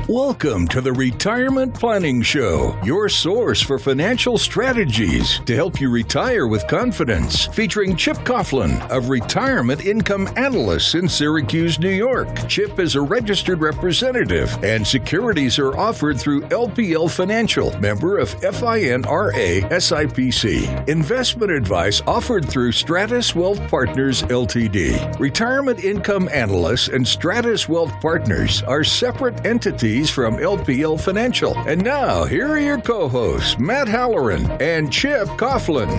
Welcome to the Retirement Planning Show, your source for financial strategies to help you retire with confidence. Featuring Chip Coughlin of Retirement Income Analysts in Syracuse, New York. Chip is a registered representative, and securities are offered through LPL Financial, member of FINRA SIPC. Investment advice offered through Stratus Wealth Partners Ltd. Retirement Income Analysts and Stratus Wealth Partners are separate entities from LPL Financial. And now, here are your co-hosts, Matt Halloran and Chip Coughlin.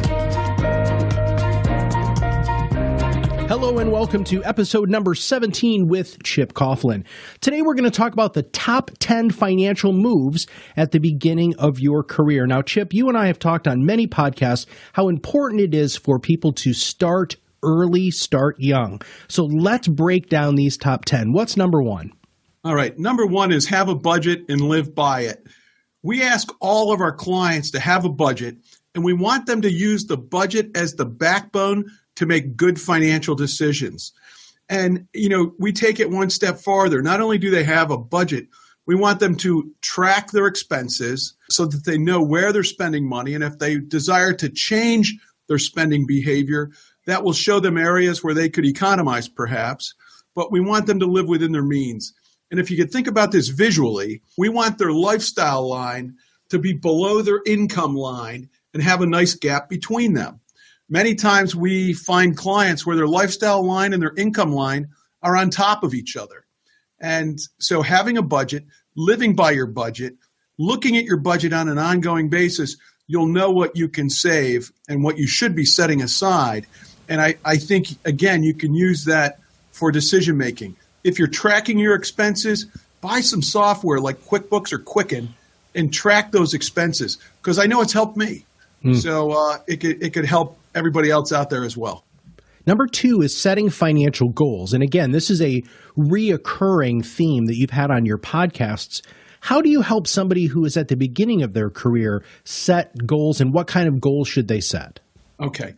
Hello and welcome to episode number 17 with Chip Coughlin. Today we're going to talk about the top 10 financial moves at the beginning of your career. Now, Chip, you and I have talked on many podcasts how important it is for people to start early, start young. So let's break down these top 10. What's number one? All right. Number one is have a budget and live by it. We ask all of our clients to have a budget, and we want them to use the budget as the backbone to make good financial decisions. And, we take it one step farther. Not only do they have a budget, we want them to track their expenses so that they know where they're spending money. And if they desire to change their spending behavior, that will show them areas where they could economize perhaps, but we want them to live within their means. And if you could think about this visually, we want their lifestyle line to be below their income line and have a nice gap between them. Many times we find clients where their lifestyle line and their income line are on top of each other. And so having a budget, living by your budget, looking at your budget on an ongoing basis, you'll know what you can save and what you should be setting aside. And I think, again, you can use that for decision making. If you're tracking your expenses, buy some software like QuickBooks or Quicken and track those expenses, because I know it's helped me. So it could help everybody else out there as well. Number two is setting financial goals. And again, this is a reoccurring theme that you've had on your podcasts. How do you help somebody who is at the beginning of their career set goals, and what kind of goals should they set? Okay.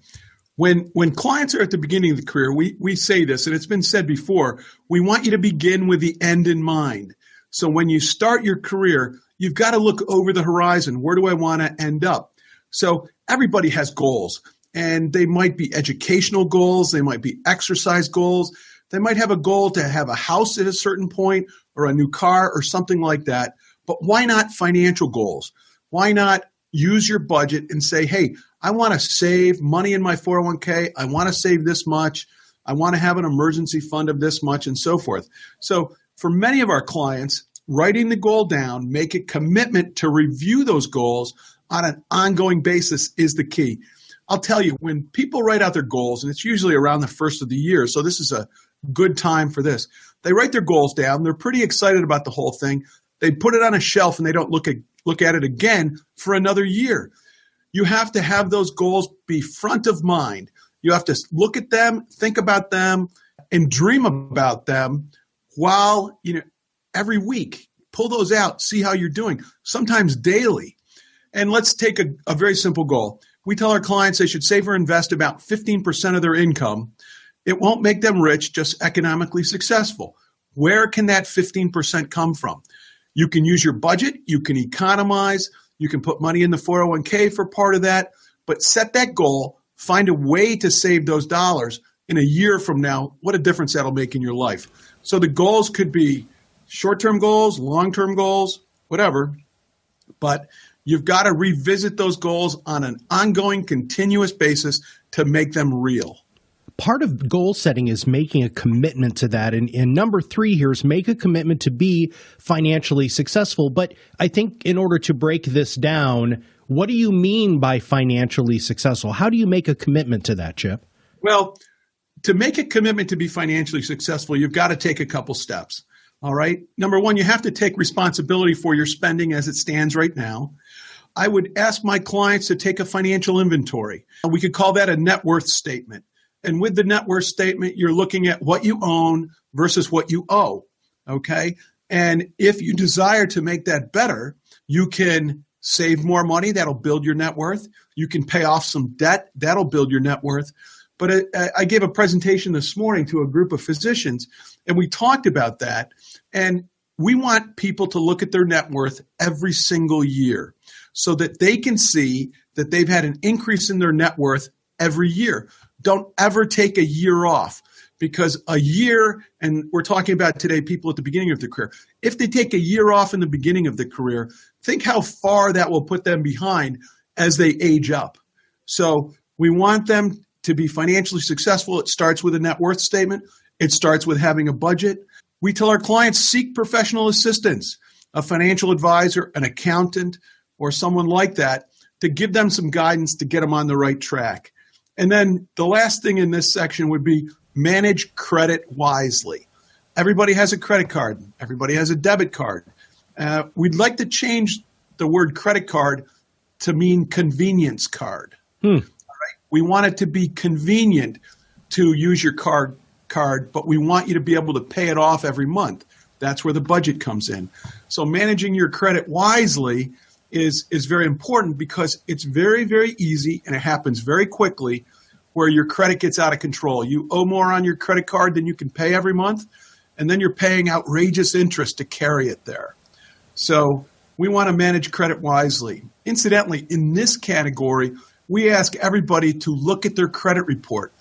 When clients are at the beginning of the career, we say this, and it's been said before, we want you to begin with the end in mind. So when you start your career, you've got to look over the horizon. Where do I want to end up? So everybody has goals, and they might be educational goals. They might be exercise goals. They might have a goal to have a house at a certain point or a new car or something like that. But why not financial goals? Why not use your budget and say, hey, I want to save money in my 401k. I want to save this much. I want to have an emergency fund of this much, and so forth. So for many of our clients, writing the goal down, make a commitment to review those goals on an ongoing basis is the key. I'll tell you, when people write out their goals, and it's usually around the first of the year, so this is a good time for this, they write their goals down. They're pretty excited about the whole thing. They put it on a shelf, and they don't look at it again for another year. You have to have those goals be front of mind. You have to look at them, think about them, and dream about them while, every week. Pull those out, see how you're doing, sometimes daily. And let's take a very simple goal. We tell our clients they should save or invest about 15% of their income. It won't make them rich, just economically successful. Where can that 15% come from? You can use your budget, you can economize, you can put money in the 401k for part of that, but set that goal, find a way to save those dollars in a year from now. What a difference that'll make in your life. So the goals could be short-term goals, long-term goals, whatever, but you've got to revisit those goals on an ongoing, continuous basis to make them real. Part of goal setting is making a commitment to that. And number three here is make a commitment to be financially successful. But I think in order to break this down, what do you mean by financially successful? How do you make a commitment to that, Chip? Well, to make a commitment to be financially successful, you've got to take a couple steps. All right. Number one, you have to take responsibility for your spending as it stands right now. I would ask my clients to take a financial inventory. We could call that a net worth statement. And with the net worth statement, you're looking at what you own versus what you owe, okay? And if you desire to make that better, you can save more money. That'll build your net worth. You can pay off some debt. That'll build your net worth. But I gave a presentation this morning to a group of physicians, And we talked about that. And we want people to look at their net worth every single year so that they can see that they've had an increase in their net worth every year. Don't ever take a year off, because a year, and we're talking about today people at the beginning of their career, if they take a year off in the beginning of the career, think how far that will put them behind as they age up. So we want them to be financially successful. It starts with a net worth statement. It starts with having a budget. We tell our clients, seek professional assistance, a financial advisor, an accountant, or someone like that to give them some guidance to get them on the right track. And then the last thing in this section would be manage credit wisely. Everybody has a credit card. Everybody has a debit card. We'd like to change the word credit card to mean convenience card. All right? We want it to be convenient to use your card, but we want you to be able to pay it off every month. That's where the budget comes in. So managing your credit wisely is very important, because it's very, very easy and it happens very quickly where your credit gets out of control. You owe more on your credit card than you can pay every month, and then you're paying outrageous interest to carry it there. So we want to manage credit wisely. Incidentally, in this category, we ask everybody to look at their credit report.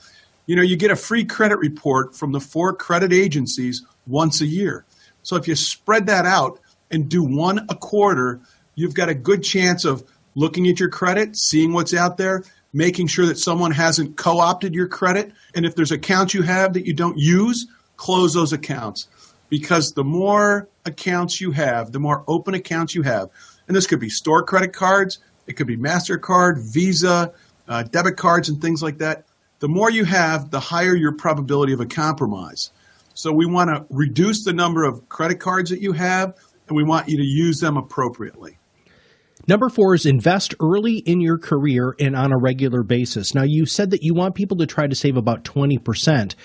You know, you get a free credit report from the 4 credit agencies once a year. So if you spread that out and do one a quarter, you've got a good chance of looking at your credit, seeing what's out there, making sure that someone hasn't co-opted your credit. And if there's accounts you have that you don't use, close those accounts. Because the more accounts you have, the more open accounts you have, and this could be store credit cards, it could be MasterCard, Visa, debit cards, and things like that. The more you have, the higher your probability of a compromise. So we want to reduce the number of credit cards that you have, and we want you to use them appropriately. Number 4 is invest early in your career and on a regular basis. Now, you said that you want people to try to save about 20%,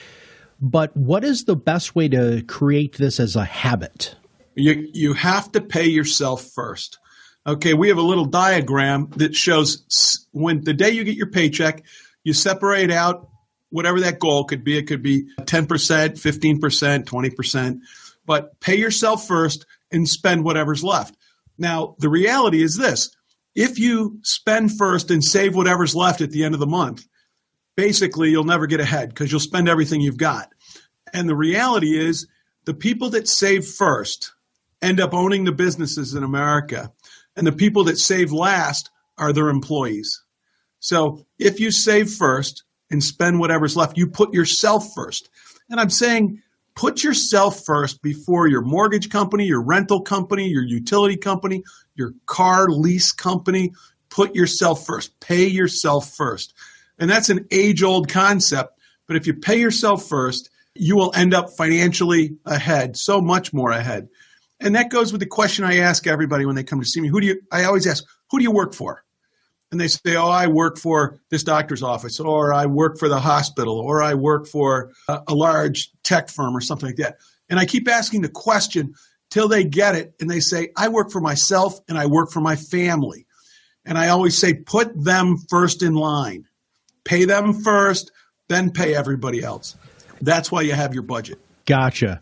but what is the best way to create this as a habit? You have to pay yourself first. Okay, we have a little diagram that shows when the day you get your paycheck, you separate out whatever that goal could be. It could be 10%, 15%, 20%, but pay yourself first and spend whatever's left. Now, the reality is this: if you spend first and save whatever's left at the end of the month, basically you'll never get ahead because you'll spend everything you've got. And the reality is the people that save first end up owning the businesses in America, and the people that save last are their employees. So if you save first and spend whatever's left, you put yourself first. And I'm saying put yourself first before your mortgage company, your rental company, your utility company, your car lease company. Put yourself first. Pay yourself first. And that's an age-old concept, but if you pay yourself first, you will end up financially ahead, so much more ahead. And that goes with the question I ask everybody when they come to see me. I always ask, who do you work for? And they say, oh, I work for this doctor's office, or I work for the hospital, or I work for a large tech firm or something like that. And I keep asking the question till they get it. And they say, I work for myself and I work for my family. And I always say, put them first in line. Pay them first, then pay everybody else. That's why you have your budget. Gotcha.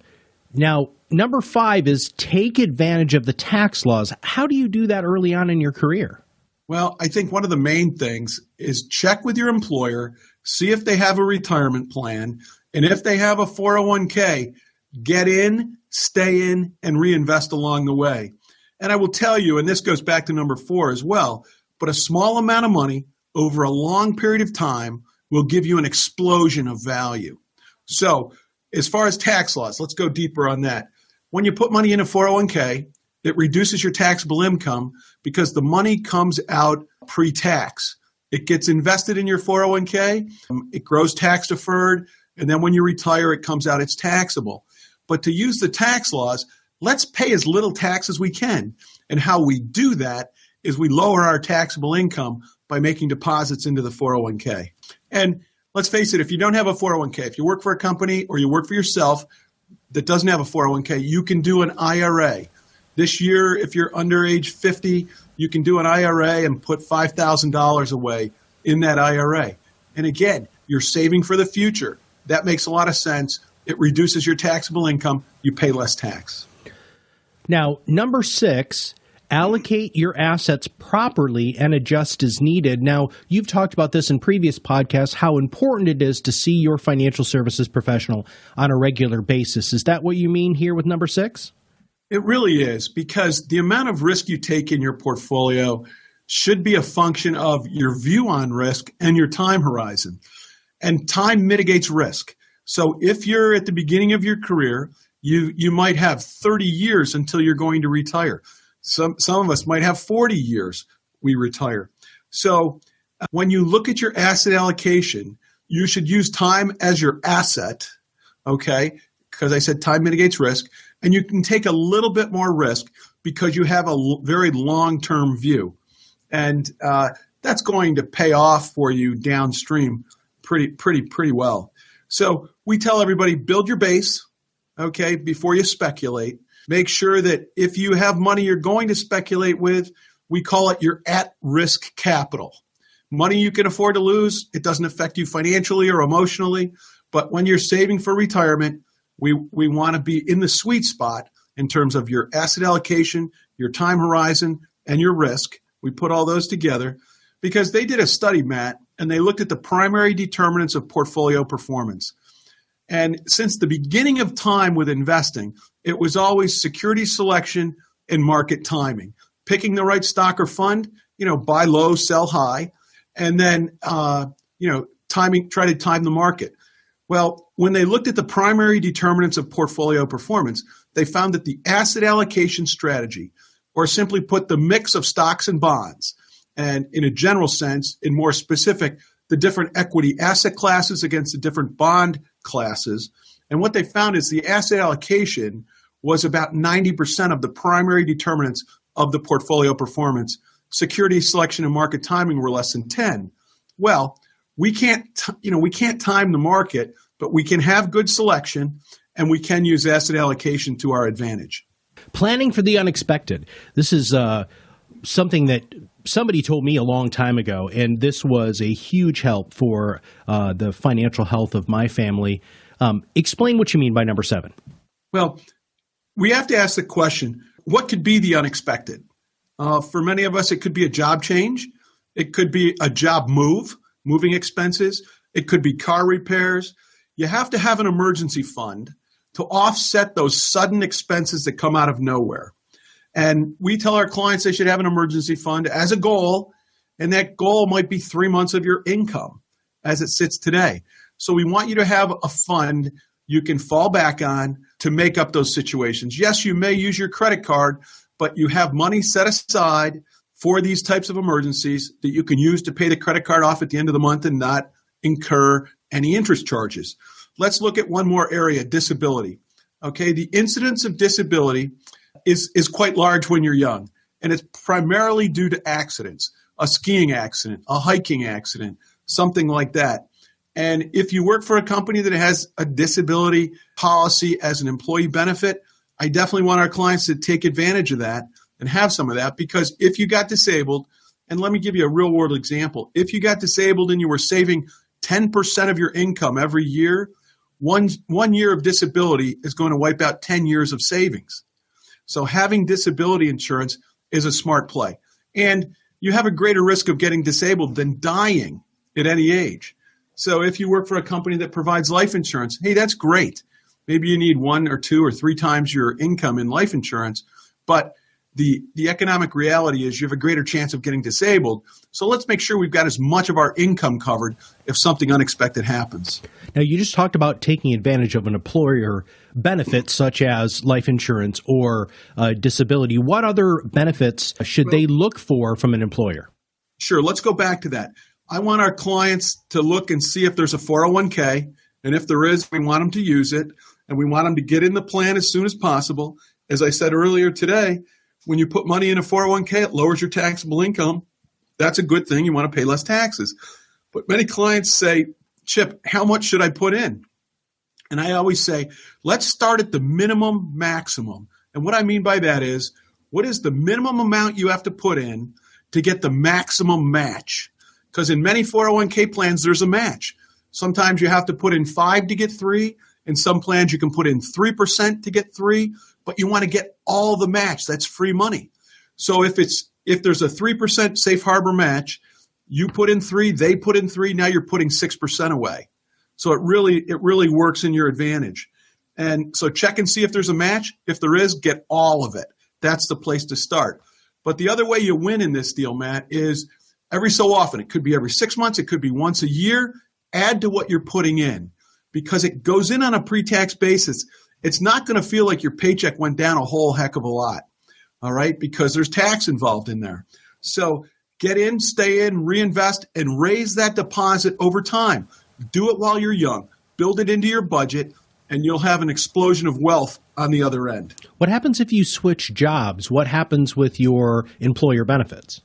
Now, number 5 is take advantage of the tax laws. How do you do that early on in your career? Well, I think one of the main things is check with your employer, see if they have a retirement plan, and if they have a 401k, get in, stay in, and reinvest along the way. And I will tell you, and this goes back to number 4 as well, but a small amount of money over a long period of time will give you an explosion of value. So as far as tax laws, let's go deeper on that. When you put money in a 401k, it reduces your taxable income because the money comes out pre-tax. It gets invested in your 401k, it grows tax deferred, and then when you retire, it comes out, it's taxable. But to use the tax laws, let's pay as little tax as we can. And how we do that is we lower our taxable income by making deposits into the 401k. And let's face it, if you don't have a 401k, if you work for a company or you work for yourself that doesn't have a 401k, you can do an IRA. This year, if you're under age 50, you can do an IRA and put $5,000 away in that IRA. And again, you're saving for the future. That makes a lot of sense. it reduces your taxable income, you pay less tax. Now, number 6, allocate your assets properly and adjust as needed. Now, you've talked about this in previous podcasts, how important it is to see your financial services professional on a regular basis. Is that what you mean here with number 6? It really is, because the amount of risk you take in your portfolio should be a function of your view on risk and your time horizon. And time mitigates risk. So if you're at the beginning of your career, you might have 30 years until you're going to retire. Some of us might have 40 years we retire. So when you look at your asset allocation, you should use time as your asset, okay? Because I said time mitigates risk. And you can take a little bit more risk because you have a very long-term view. And that's going to pay off for you downstream pretty well. So we tell everybody, build your base, okay, before you speculate. Make sure that if you have money you're going to speculate with, we call it your at-risk capital. Money you can afford to lose, it doesn't affect you financially or emotionally. But when you're saving for retirement, we want to be in the sweet spot in terms of your asset allocation, your time horizon, and your risk. We put all those together because they did a study, Matt, and they looked at the primary determinants of portfolio performance. And since the beginning of time with investing, it was always security selection and market timing. Picking the right stock or fund, buy low, sell high, and then, try to time the market. Well, when they looked at the primary determinants of portfolio performance, they found that the asset allocation strategy, or simply put, the mix of stocks and bonds, and in a general sense, in more specific, the different equity asset classes against the different bond classes. And what they found is the asset allocation was about 90% of the primary determinants of the portfolio performance. Security selection and market timing were less than 10. Well, we can't time the market, but we can have good selection and we can use asset allocation to our advantage. Planning for the unexpected. This is something that somebody told me a long time ago, and this was a huge help for the financial health of my family. Explain what you mean by number 7. Well, we have to ask the question, what could be the unexpected? For many of us, it could be a job change. It could be a job moving expenses. It could be car repairs. You have to have an emergency fund to offset those sudden expenses that come out of nowhere. And we tell our clients they should have an emergency fund as a goal, and that goal might be 3 months of your income as it sits today. So we want you to have a fund you can fall back on to make up those situations. Yes, you may use your credit card, but you have money set aside for these types of emergencies that you can use to pay the credit card off at the end of the month and not incur any interest charges. Let's look at one more area, disability. Okay, the incidence of disability is quite large when you're young, and it's primarily due to accidents, a skiing accident, a hiking accident, something like that. And if you work for a company that has a disability policy as an employee benefit, I definitely want our clients to take advantage of that and have some of that, because if you got disabled, and let me give you a real world example, if you got disabled and you were saving 10% of your income every year, one year of disability is going to wipe out 10 years of savings. So having disability insurance is a smart play. And you have a greater risk of getting disabled than dying at any age. So if you work for a company that provides life insurance, hey, that's great. Maybe you need 1 or 2 or 3 times your income in life insurance, but the economic reality is you have a greater chance of getting disabled. So let's make sure we've got as much of our income covered if something unexpected happens. Now, you just talked about taking advantage of an employer benefit such as life insurance or disability. What other benefits should they look for from an employer? Sure. Let's go back to that. I want our clients to look and see if there's a 401k. And if there is, we want them to use it. And we want them to get in the plan as soon as possible. As I said earlier today, when you put money in a 401k, it lowers your taxable income. That's a good thing. You want to pay less taxes. But many clients say, Chip, how much should I put in? And I always say, let's start at the minimum maximum. And what I mean by that is, what is the minimum amount you have to put in to get the maximum match? Because in many 401k plans, there's a match. Sometimes you have to put in 5 to get 3, In some plans, you can put in 3% to get 3, but you want to get all the match. That's free money. So if there's a 3% safe harbor match, you put in 3, they put in 3, now you're putting 6% away. So it really works in your advantage. And so check and see if there's a match. If there is, get all of it. That's the place to start. But the other way you win in this deal, Matt, is every so often. It could be every 6 months. It could be once a year. Add to what you're putting in because it goes in on a pre-tax basis. It's not going to feel like your paycheck went down a whole heck of a lot, all right, because there's tax involved in there. So get in, stay in, reinvest, and raise that deposit over time. Do it while you're young. Build it into your budget, and you'll have an explosion of wealth on the other end. What happens if you switch jobs? What happens with your employer benefits?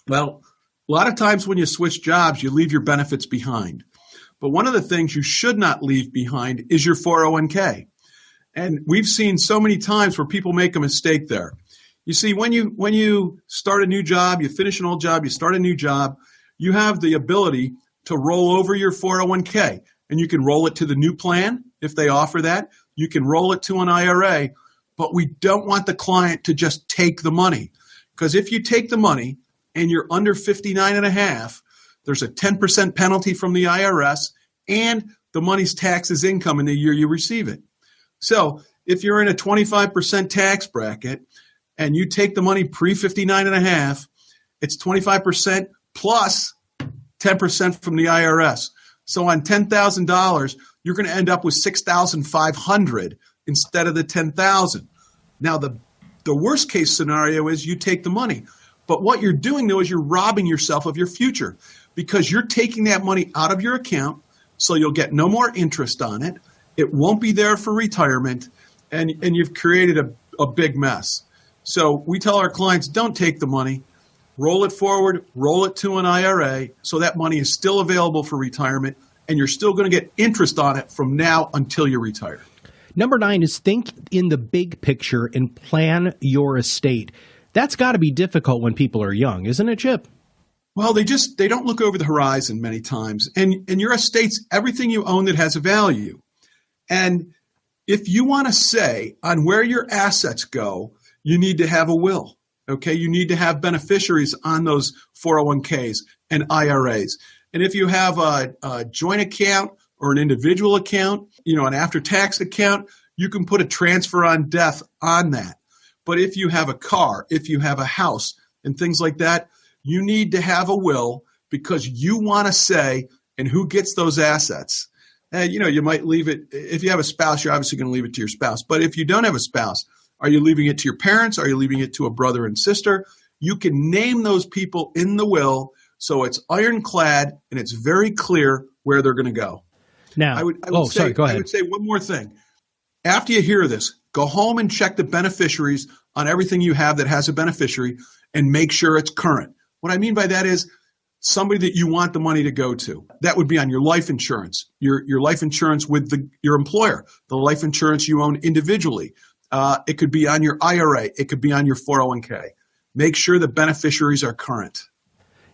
Well, a lot of times when you switch jobs, you leave your benefits behind. But one of the things you should not leave behind is your 401k. And we've seen so many times where people make a mistake there. You see, when you start a new job, you finish an old job, you start a new job, you have the ability to roll over your 401k. And you can roll it to the new plan if they offer that. You can roll it to an IRA. But we don't want the client to just take the money. Because if you take the money and you're under 59 and a half, there's a 10% penalty from the IRS, and the money's taxed as income in the year you receive it. So if you're in a 25% tax bracket and you take the money pre-59 and a half, it's 25% plus 10% from the IRS. So on $10,000, you're going to end up with $6,500 instead of the $10,000. Now, the worst case scenario is you take the money. But what you're doing, though, is you're robbing yourself of your future because you're taking that money out of your account, so you'll get no more interest on it. It won't be there for retirement, and you've created a big mess. So we tell our clients, don't take the money. Roll it forward, roll it to an IRA, so that money is still available for retirement, and you're still going to get interest on it from now until you retire. Number 9 is think in the big picture and plan your estate. That's got to be difficult when people are young, isn't it, Chip? Well, they don't look over the horizon many times. And your estate's everything you own that has a value. And if you want to say on where your assets go, you need to have a will. Okay, you need to have beneficiaries on those 401ks and IRAs. And if you have a joint account or an individual account, an after-tax account, you can put a transfer on death on that. But if you have a car, if you have a house and things like that, you need to have a will because you want to say, and who gets those assets? And, you might leave it, if you have a spouse, you're obviously going to leave it to your spouse. But if you don't have a spouse, are you leaving it to your parents? Are you leaving it to a brother and sister? You can name those people in the will so it's ironclad and it's very clear where they're going to go. Now, I would say, go ahead. I would say one more thing. After you hear this, go home and check the beneficiaries on everything you have that has a beneficiary and make sure it's current. What I mean by that is somebody that you want the money to go to. That would be on your life insurance, your life insurance with your employer, the life insurance you own individually. It could be on your IRA. It could be on your 401k. Make sure the beneficiaries are current.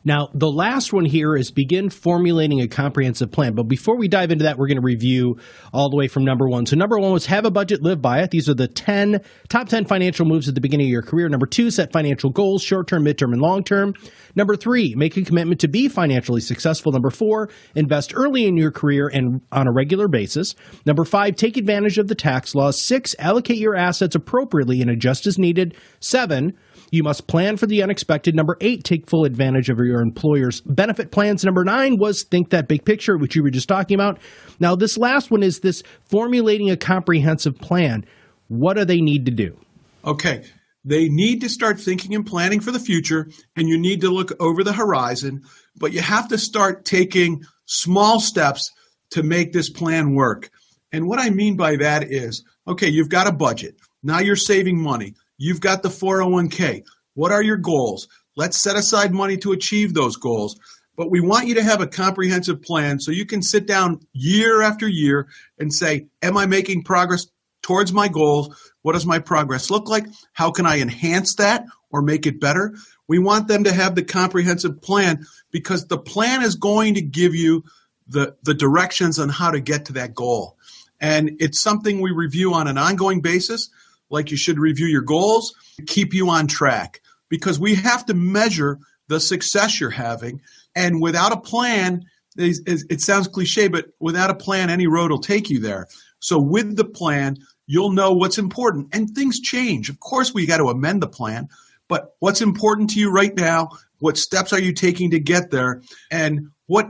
Now, the last one here is begin formulating a comprehensive plan. But before we dive into that, we're going to review all the way from number 1. So number 1 was have a budget, live by it. These are the top 10 financial moves at the beginning of your career. Number 2, set financial goals, short-term, midterm, and long-term. Number 3, make a commitment to be financially successful. Number 4, invest early in your career and on a regular basis. Number 5, take advantage of the tax laws. 6, allocate your assets appropriately and adjust as needed. 7, you must plan for the unexpected. Number 8, take full advantage of your employer's benefit plans. Number 9 was think that big picture, which you were just talking about. Now, this last one is this formulating a comprehensive plan. What do they need to do? Okay. They need to start thinking and planning for the future, and you need to look over the horizon, but you have to start taking small steps to make this plan work. And what I mean by that is, okay, you've got a budget. Now you're saving money. You've got the 401k. What are your goals? Let's set aside money to achieve those goals. But we want you to have a comprehensive plan so you can sit down year after year and say, am I making progress towards my goals? What does my progress look like? How can I enhance that or make it better? We want them to have the comprehensive plan because the plan is going to give you the directions on how to get to that goal. And it's something we review on an ongoing basis, like you should review your goals, to keep you on track. Because we have to measure the success you're having. And without a plan, it sounds cliche, but without a plan, any road will take you there. So with the plan, you'll know what's important. And things change. Of course, we got to amend the plan. But what's important to you right now? What steps are you taking to get there? And what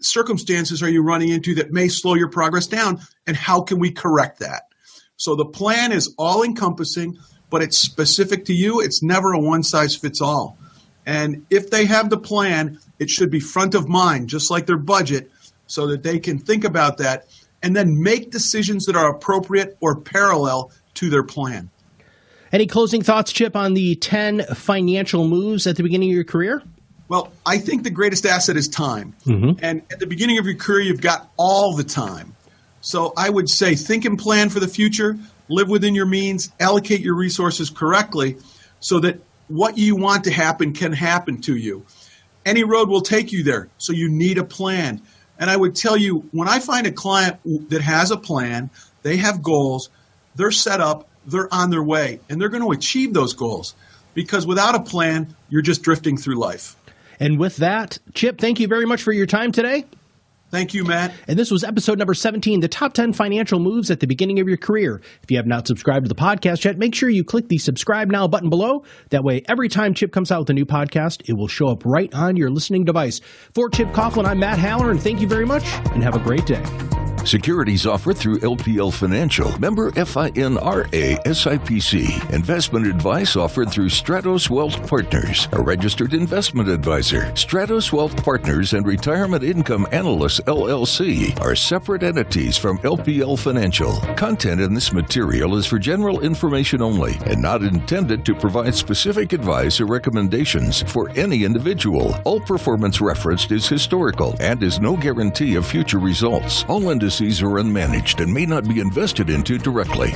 circumstances are you running into that may slow your progress down? And how can we correct that? So the plan is all-encompassing, but it's specific to you. It's never a one-size-fits-all. And if they have the plan, it should be front of mind, just like their budget, so that they can think about that and then make decisions that are appropriate or parallel to their plan. Any closing thoughts, Chip, on the 10 financial moves at the beginning of your career? Well, I think the greatest asset is time. Mm-hmm. And at the beginning of your career, you've got all the time. So I would say think and plan for the future, live within your means, allocate your resources correctly so that what you want to happen can happen to you. Any road will take you there, so you need a plan. And I would tell you, when I find a client that has a plan, they have goals, they're set up, they're on their way, and they're going to achieve those goals. Because without a plan, you're just drifting through life. And with that, Chip, thank you very much for your time today. Thank you, Matt. And this was episode number 17, the top 10 financial moves at the beginning of your career. If you have not subscribed to the podcast yet, make sure you click the subscribe now button below. That way, every time Chip comes out with a new podcast, it will show up right on your listening device. For Chip Coughlin, I'm Matt Haller, and thank you very much, and have a great day. Securities offered through LPL Financial, member FINRA SIPC. Investment advice offered through Stratos Wealth Partners, a registered investment advisor. Stratos Wealth Partners and Retirement Income Analysts LLC are separate entities from LPL Financial. Content in this material is for general information only and not intended to provide specific advice or recommendations for any individual. All performance referenced is historical and is no guarantee of future results. All indices are unmanaged and may not be invested into directly.